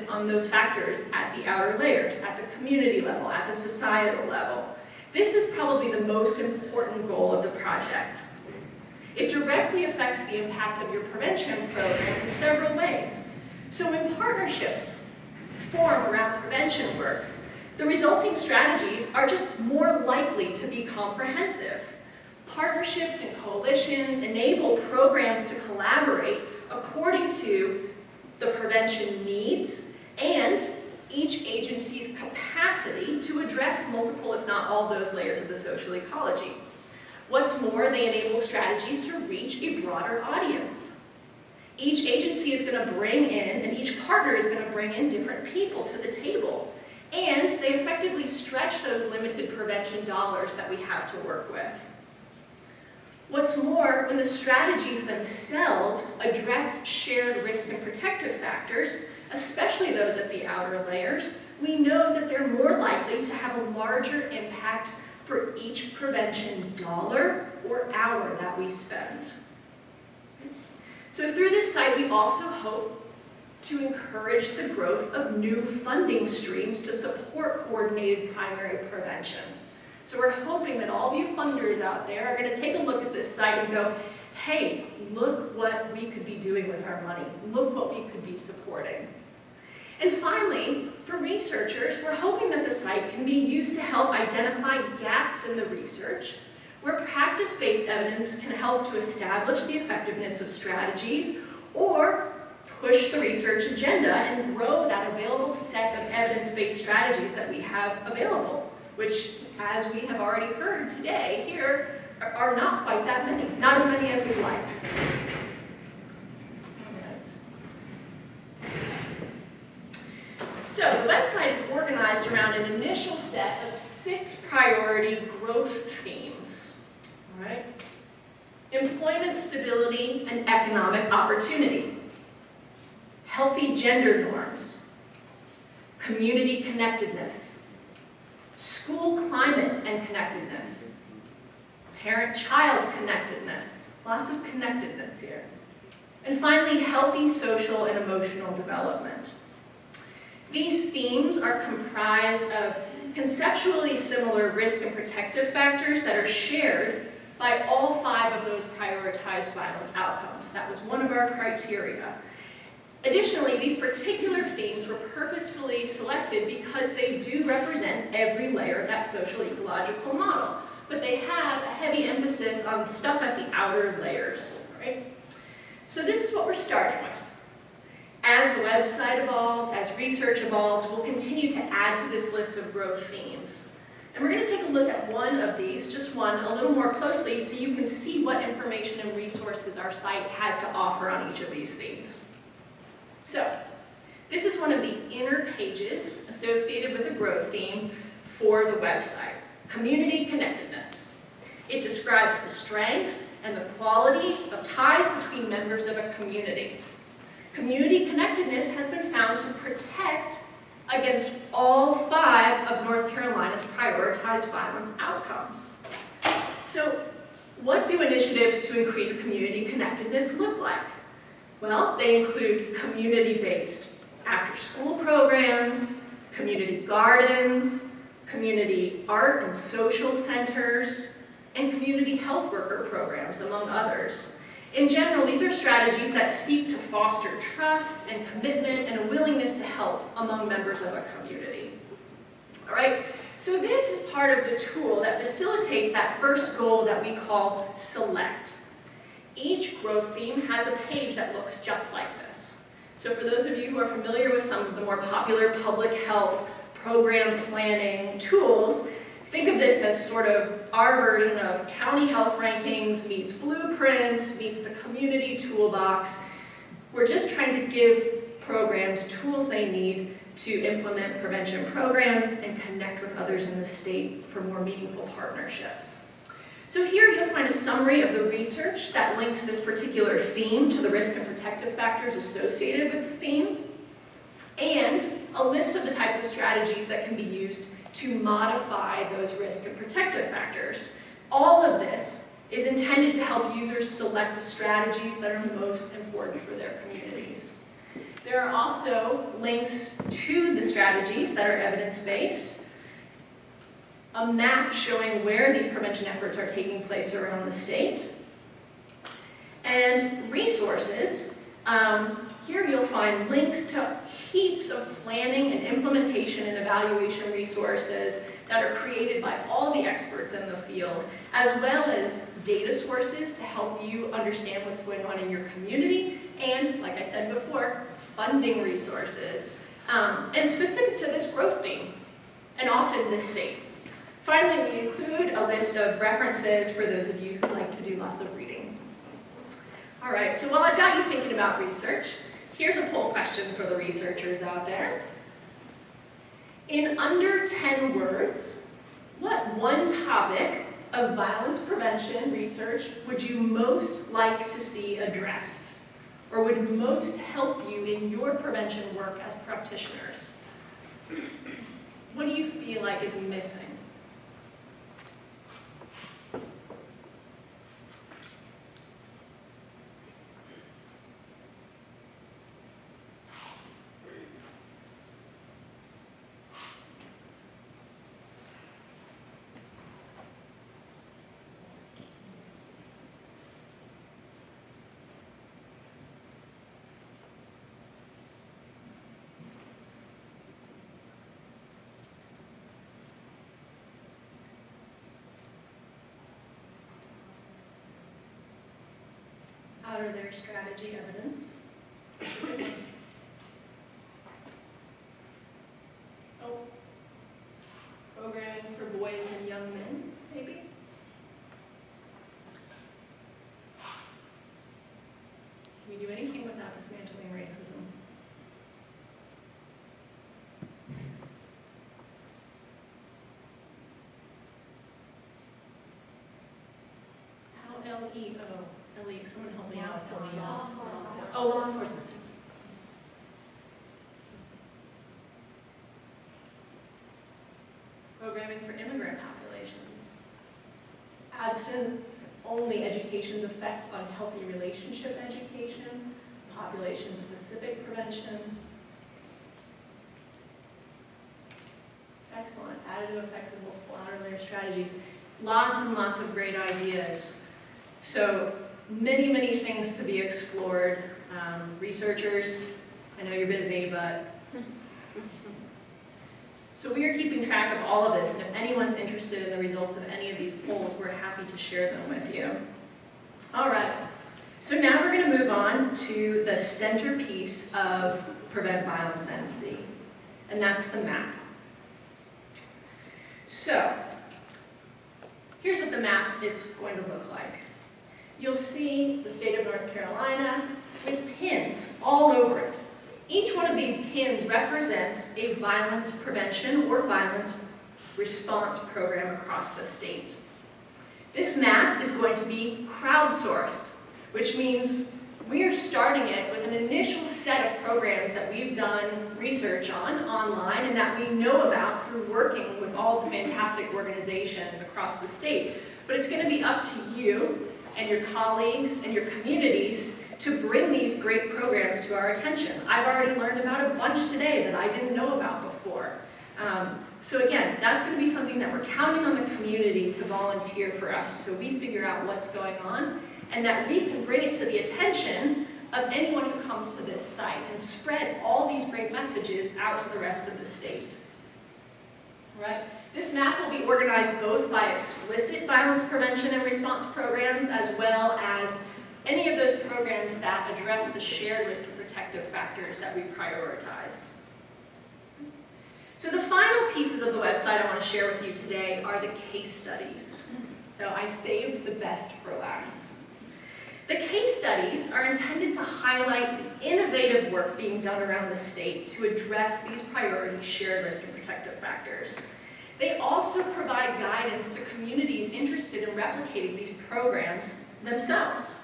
on those factors at the outer layers, at the community level, at the societal level. This is probably the most important goal of the project. It directly affects the impact of your prevention program in several ways. So when partnerships form around prevention work, the resulting strategies are just more likely to be comprehensive. Partnerships and coalitions enable programs to collaborate according to the prevention needs and each agency's capacity to address multiple, if not all, those layers of the social ecology. What's more, they enable strategies to reach a broader audience. Each agency is going to bring in, and each partner is going to bring in different people to the table. And they effectively stretch those limited prevention dollars that we have to work with. What's more, when the strategies themselves address shared risk and protective factors, especially those at the outer layers, we know that they're more likely to have a larger impact for each prevention dollar or hour that we spend. So through this site, we also hope to encourage the growth of new funding streams to support coordinated primary prevention. So we're hoping that all of you funders out there are going to take a look at this site and go, hey, look what we could be doing with our money. Look what we could be supporting. And finally, for researchers, we're hoping that the site can be used to help identify gaps in the research, where practice-based evidence can help to establish the effectiveness of strategies or push the research agenda and grow that available set of evidence-based strategies that we have available, which, as we have already heard today here, are not quite that many, not as many as we'd like. So the website is organized around an initial set of 6 priority growth themes. All right? Employment stability and economic opportunity, healthy gender norms, community connectedness, school climate and connectedness, parent-child connectedness, lots of connectedness here, and finally, healthy social and emotional development. These themes are comprised of conceptually similar risk and protective factors that are shared by all 5 of those prioritized violence outcomes. That was one of our criteria. Additionally, these particular themes were purposefully selected because they do represent every layer of that social ecological model, but they have a heavy emphasis on stuff at the outer layers, right? So this is what we're starting with. As the website evolves, as research evolves, we'll continue to add to this list of growth themes. And we're going to take a look at one of these, just one, a little more closely so you can see what information and resources our site has to offer on each of these themes. So, this is one of the inner pages associated with a growth theme for the website, community connectedness. It describes the strength and the quality of ties between members of a community. Community connectedness has been found to protect against all 5 of North Carolina's prioritized violence outcomes. So, what do initiatives to increase community connectedness look like? Well, they include community-based after-school programs, community gardens, community art and social centers, and community health worker programs, among others. In general, these are strategies that seek to foster trust and commitment and a willingness to help among members of a community. All right, so this is part of the tool that facilitates that first goal that we call select. Each growth theme has a page that looks just like this. So for those of you who are familiar with some of the more popular public health program planning tools, think of this as sort of our version of county health rankings meets blueprints, meets the community toolbox. We're just trying to give programs tools they need to implement prevention programs and connect with others in the state for more meaningful partnerships. So here you'll find a summary of the research that links this particular theme to the risk and protective factors associated with the theme, and a list of the types of strategies that can be used to modify those risk and protective factors. All of this is intended to help users select the strategies that are most important for their communities. There are also links to the strategies that are evidence-based, a map showing where these prevention efforts are taking place around the state, and resources. Here you'll find links to heaps of planning and implementation and evaluation resources that are created by all the experts in the field, as well as data sources to help you understand what's going on in your community, and, like I said before, funding resources, and specific to this growth theme, and often this state. Finally, we include a list of references for those of you who like to do lots of reading. All right, so while I've got you thinking about research, here's a poll question for the researchers out there. In under 10 words, what one topic of violence prevention research would you most like to see addressed, or would most help you in your prevention work as practitioners? What do you feel like is missing? Out of their strategy evidence. Oh, programming for boys and young men, maybe? Can we do anything without dismantling racism? L-E-O. Ellie, someone help me out. Oh, law enforcement. Programming for immigrant populations. Abstinence-only education's effect on healthy relationship education. Population-specific prevention. Excellent. Additive effects of multiple outer layer strategies. Lots and lots of great ideas. So, many, many things to be explored. Researchers, I know you're busy, but... So we are keeping track of all of this, and if anyone's interested in the results of any of these polls, we're happy to share them with you. All right, so now we're going to move on to the centerpiece of Prevent Violence NC, and that's the map. So, here's what the map is going to look like. You'll see the state of North Carolina with pins all over it. Each one of these pins represents a violence prevention or violence response program across the state. This map is going to be crowdsourced, which means we are starting it with an initial set of programs that we've done research on online and that we know about through working with all the fantastic organizations across the state. But it's going to be up to you and your colleagues and your communities to bring these great programs to our attention. I've already learned about a bunch today that I didn't know about before. So again, that's going to be something that we're counting on the community to volunteer for us so we figure out what's going on and that we can bring it to the attention of anyone who comes to this site and spread all these great messages out to the rest of the state. All right? This map will be organized both by explicit violence prevention and response programs as well as any of those programs that address the shared risk and protective factors that we prioritize. So the final pieces of the website I want to share with you today are the case studies. So I saved the best for last. The case studies are intended to highlight the innovative work being done around the state to address these priority shared risk and protective factors. They also provide guidance to communities interested in replicating these programs themselves.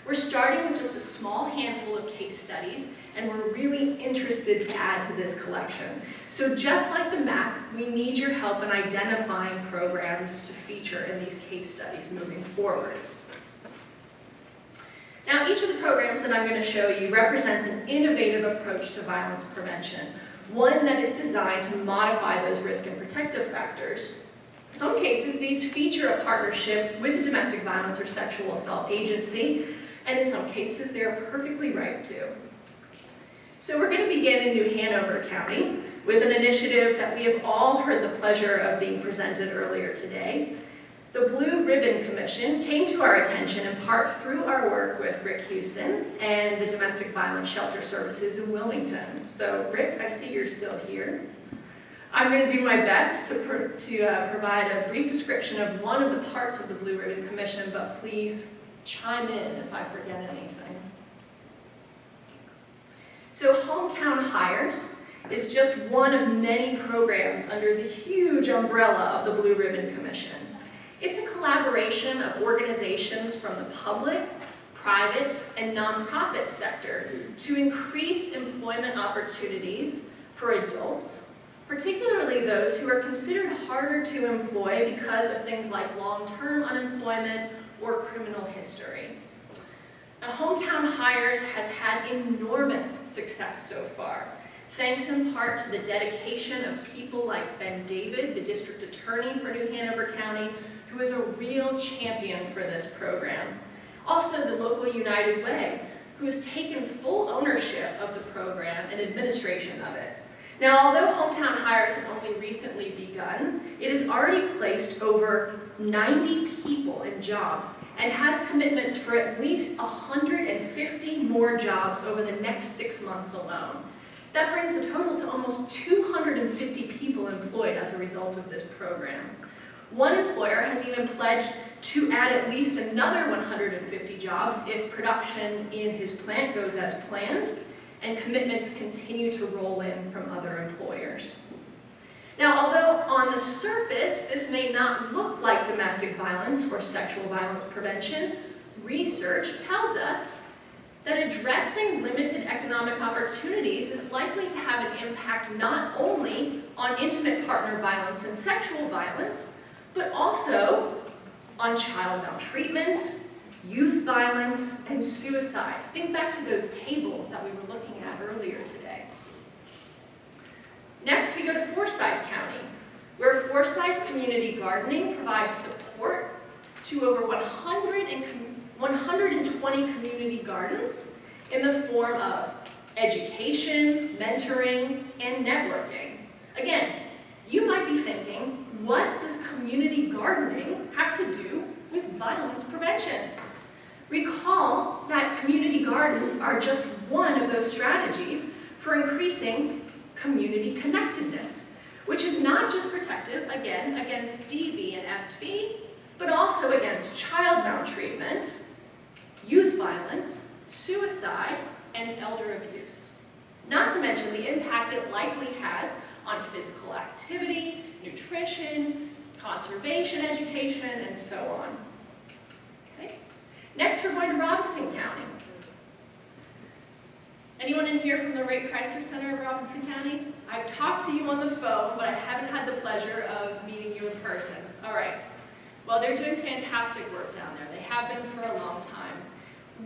We're starting with just a small handful of case studies, and we're really interested to add to this collection. So just like the map, we need your help in identifying programs to feature in these case studies moving forward. Now, each of the programs that I'm going to show you represents an innovative approach to violence prevention, one that is designed to modify those risk and protective factors. In some cases, these feature a partnership with the domestic violence or sexual assault agency, and in some cases, they're perfectly right to. So we're going to begin in New Hanover County with an initiative that we have all heard the pleasure of being presented earlier today. The Blue Ribbon Commission came to our attention in part through our work with Rick Houston and the Domestic Violence Shelter Services in Wilmington. So Rick, I see you're still here. I'm going to do my best to provide a brief description of one of the parts of the Blue Ribbon Commission, but please chime in if I forget anything. So Hometown Hires is just one of many programs under the huge umbrella of the Blue Ribbon Commission. It's a collaboration of organizations from the public, private, and nonprofit sector to increase employment opportunities for adults, particularly those who are considered harder to employ because of things like long-term unemployment or criminal history. Now, Hometown Hires has had enormous success so far, thanks in part to the dedication of people like Ben David, the district attorney for New Hanover County, who is a real champion for this program. Also, the local United Way, who has taken full ownership of the program and administration of it. Now, although Hometown Hires has only recently begun, it has already placed over 90 people in jobs and has commitments for at least 150 more jobs over the next 6 months alone. That brings the total to almost 250 people employed as a result of this program. One employer has even pledged to add at least another 150 jobs if production in his plant goes as planned, and commitments continue to roll in from other employers. Now, although on the surface this may not look like domestic violence or sexual violence prevention, research tells us that addressing limited economic opportunities is likely to have an impact not only on intimate partner violence and sexual violence, but also on child maltreatment, youth violence, and suicide. Think back to those tables that we were looking at earlier today. Next, we go to Forsyth County, where Forsyth Community Gardening provides support to over 120 community gardens in the form of education, mentoring, and networking. Again, you might be thinking, what does community gardening have to do with violence prevention? Recall that community gardens are just one of those strategies for increasing community connectedness, which is not just protective, again, against DV and SV, but also against child maltreatment, youth violence, suicide, and elder abuse. Not to mention the impact it likely has on physical activity, nutrition, conservation education, and so on. Okay. Next, we're going to Robeson County. Anyone in here from the Rape Crisis Center of Robeson County? I've talked to you on the phone, but I haven't had the pleasure of meeting you in person. All right. Well, they're doing fantastic work down there. They have been for a long time.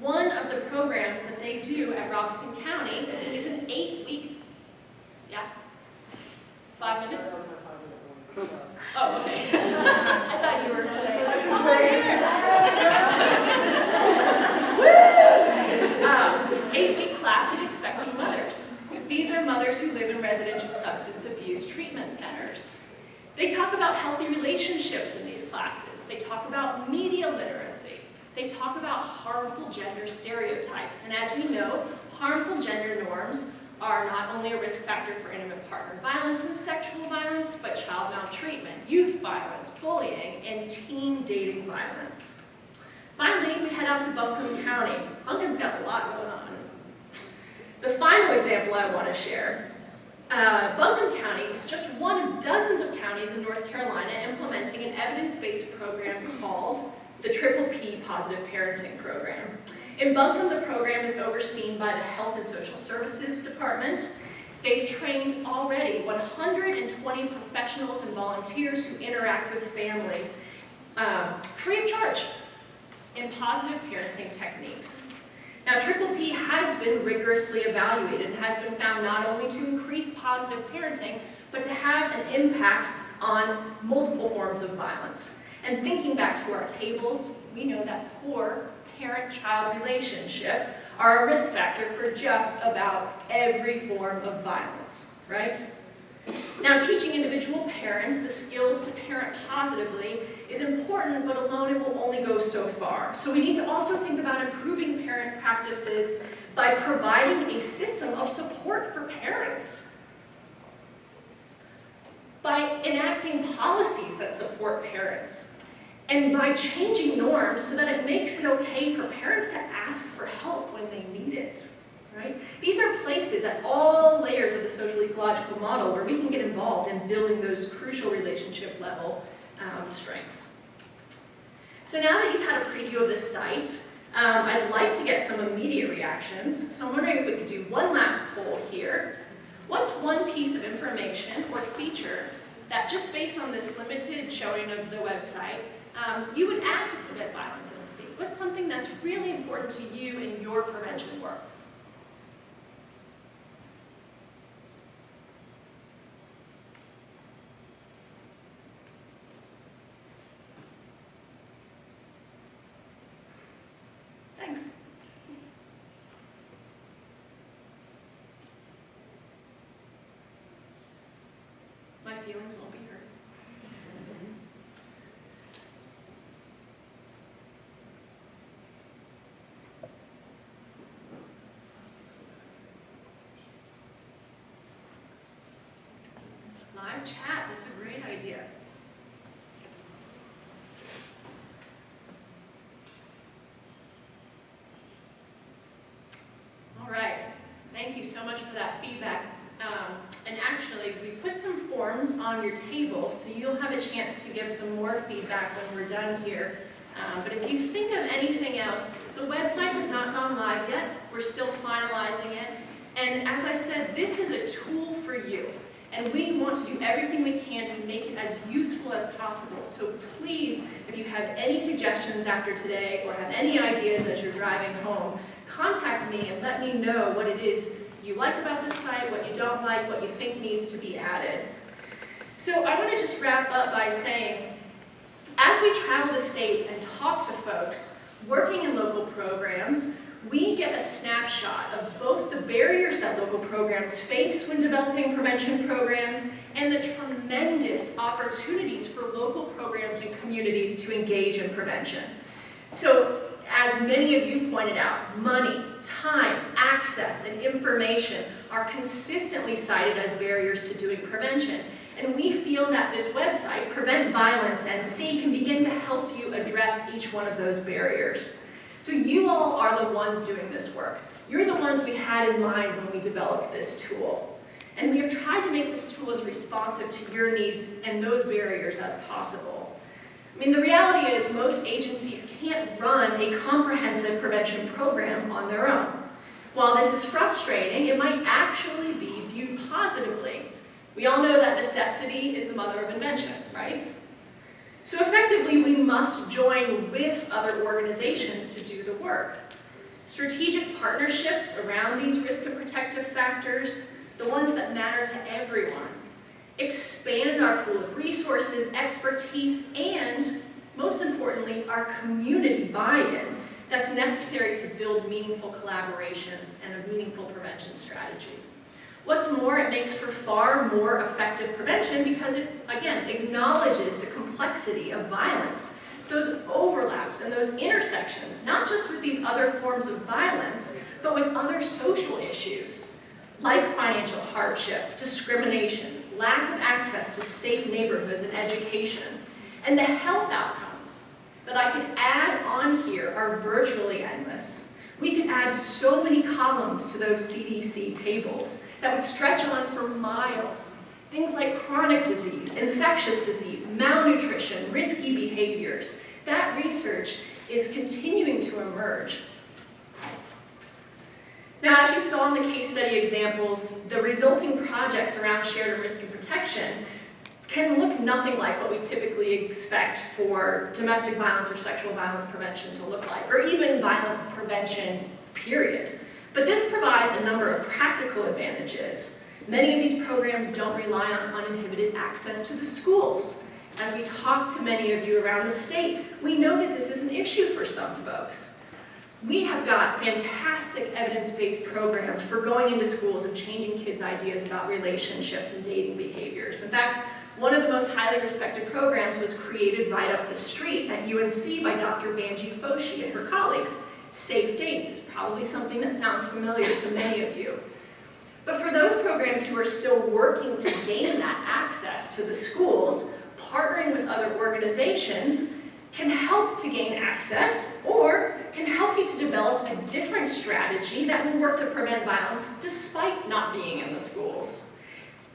One of the programs that they do at Robeson County is an 8-week, 5 minutes? Oh, okay. I thought you were saying somewhere. 8-week class with expecting mothers. These are mothers who live in residential substance abuse treatment centers. They talk about healthy relationships in these classes. They talk about media literacy. They talk about harmful gender stereotypes. And as we know, harmful gender norms are not only a risk factor for intimate partner violence and sexual violence, but child maltreatment, youth violence, bullying, and teen dating violence. Finally, we head out to Buncombe County. Buncombe's got a lot going on. The final example I want to share, Buncombe County is just one of dozens of counties in North Carolina implementing an evidence-based program called the Triple P Positive Parenting Program. In Buncombe, the program is overseen by the Health and Social Services Department. They've trained already 120 professionals and volunteers who interact with families free of charge in positive parenting techniques. Now, Triple P has been rigorously evaluated and has been found not only to increase positive parenting, but to have an impact on multiple forms of violence. And thinking back to our tables, we know that poor parent-child relationships are a risk factor for just about every form of violence, right? Now, teaching individual parents the skills to parent positively is important, but alone it will only go so far. So we need to also think about improving parent practices by providing a system of support for parents, by enacting policies that support parents, and by changing norms so that it makes it okay for parents to ask for help when they need it. Right? These are places at all layers of the social ecological model where we can get involved in building those crucial relationship level strengths. So now that you've had a preview of this site, I'd like to get some immediate reactions. So I'm wondering if we could do one last poll here. What's one piece of information or feature that, just based on this limited showing of the website, you would add to prevent violence in C? What's something that's really important to you in your prevention work? Thanks. My feelings won't be hurt. Live chat, that's a great idea. All right, thank you so much for that feedback. And actually, we put some forms on your table, so you'll have a chance to give some more feedback when we're done here. But if you think of anything else, the website has not gone live yet. We're still finalizing it. And as I said, this is a tool for you. And we want to do everything we can to make it as useful as possible. So please, if you have any suggestions after today or have any ideas as you're driving home, contact me and let me know what it is you like about this site, what you don't like, what you think needs to be added. So I want to just wrap up by saying, as we travel the state and talk to folks working in local programs, we get a snapshot of both the barriers that local programs face when developing prevention programs and the tremendous opportunities for local programs and communities to engage in prevention. So, as many of you pointed out, money, time, access, and information are consistently cited as barriers to doing prevention. And we feel that this website, Prevent Violence NC, can begin to help you address each one of those barriers. So you all are the ones doing this work. You're the ones we had in mind when we developed this tool. And we have tried to make this tool as responsive to your needs and those barriers as possible. I mean, the reality is most agencies can't run a comprehensive prevention program on their own. While this is frustrating, it might actually be viewed positively. We all know that necessity is the mother of invention, right? So effectively, we must join with other organizations to do the work. Strategic partnerships around these risk and protective factors, the ones that matter to everyone. Expand our pool of resources, expertise, and, most importantly, our community buy-in that's necessary to build meaningful collaborations and a meaningful prevention strategy. What's more, it makes for far more effective prevention because it, again, acknowledges the complexity of violence, those overlaps and those intersections, not just with these other forms of violence, but with other social issues, like financial hardship, discrimination, lack of access to safe neighborhoods and education, and the health outcomes that I could add on here are virtually endless. We could add so many columns to those CDC tables that would stretch on for miles. Things like chronic disease, infectious disease, malnutrition, risky behaviors. That research is continuing to emerge. Now, as you saw in the case study examples, the resulting projects around shared risk and protection can look nothing like what we typically expect for domestic violence or sexual violence prevention to look like, or even violence prevention period. But this provides a number of practical advantages. Many of these programs don't rely on uninhibited access to the schools. As we talk to many of you around the state, we know that this is an issue for some folks. We have got fantastic evidence-based programs for going into schools and changing kids' ideas about relationships and dating behaviors. In fact, one of the most highly respected programs was created right up the street at UNC by Dr. Vanjie Foshee and her colleagues. Safe Dates is probably something that sounds familiar to many of you. But for those programs who are still working to gain that access to the schools, partnering with other organizations can help to gain access or can help you to develop a different strategy that will work to prevent violence despite not being in the schools.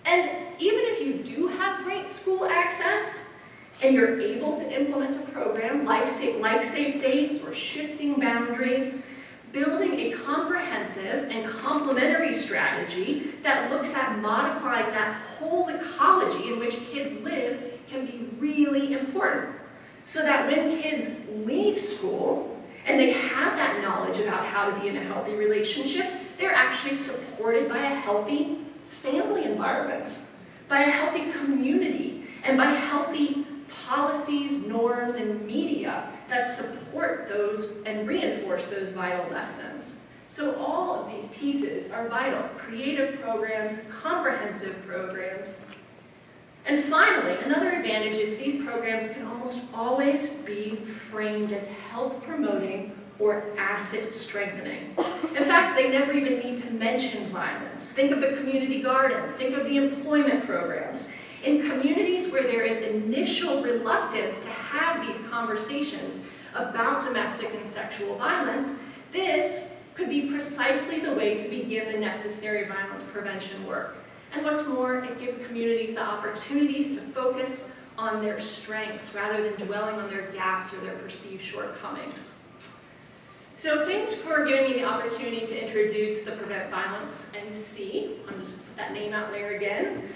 And even if you do have great school access and you're able to implement a program like Safe Dates or Shifting Boundaries, building a comprehensive and complementary strategy that looks at modifying that whole ecology in which kids live can be really important. So that when kids leave school and they have that knowledge about how to be in a healthy relationship, they're actually supported by a healthy family environment, by a healthy community, and by healthy policies, norms, and media that support those and reinforce those vital lessons. So all of these pieces are vital. Creative programs, comprehensive programs. And finally, another advantage is these programs can almost always be framed as health promoting or asset strengthening. In fact, they never even need to mention violence. Think of the community garden, think of the employment programs. In communities where there is initial reluctance to have these conversations about domestic and sexual violence, this could be precisely the way to begin the necessary violence prevention work. And what's more, it gives communities the opportunities to focus on their strengths rather than dwelling on their gaps or their perceived shortcomings. So thanks for giving me the opportunity to introduce the Prevent Violence NC. I'm just put that name out there again.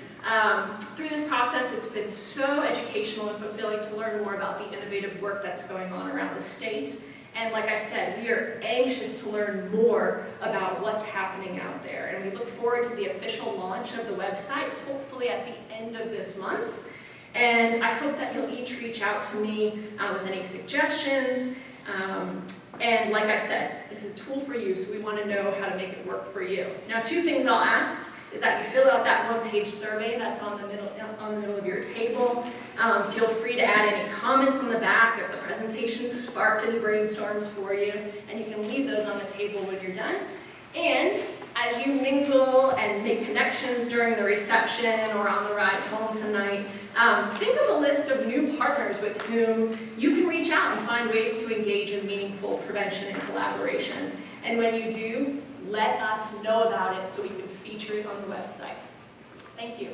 Through this process, it's been so educational and fulfilling to learn more about the innovative work that's going on around the state. And like I said, we are anxious to learn more about what's happening out there. And we look forward to the official launch of the website, hopefully at the end of this month. And I hope that you'll each reach out to me with any suggestions. And like I said, it's a tool for you, so we want to know how to make it work for you. Now, 2 things I'll ask is that you fill out that 1-page survey that's on the middle of your table. Feel free to add any comments on the back if the presentation sparked any brainstorms for you, and you can leave those on the table when you're done. And as you mingle and make connections during the reception or on the ride home tonight, think of a list of new partners with whom you can reach out and find ways to engage in meaningful prevention and collaboration. And when you do, let us know about it so we can feature it on the website. Thank you.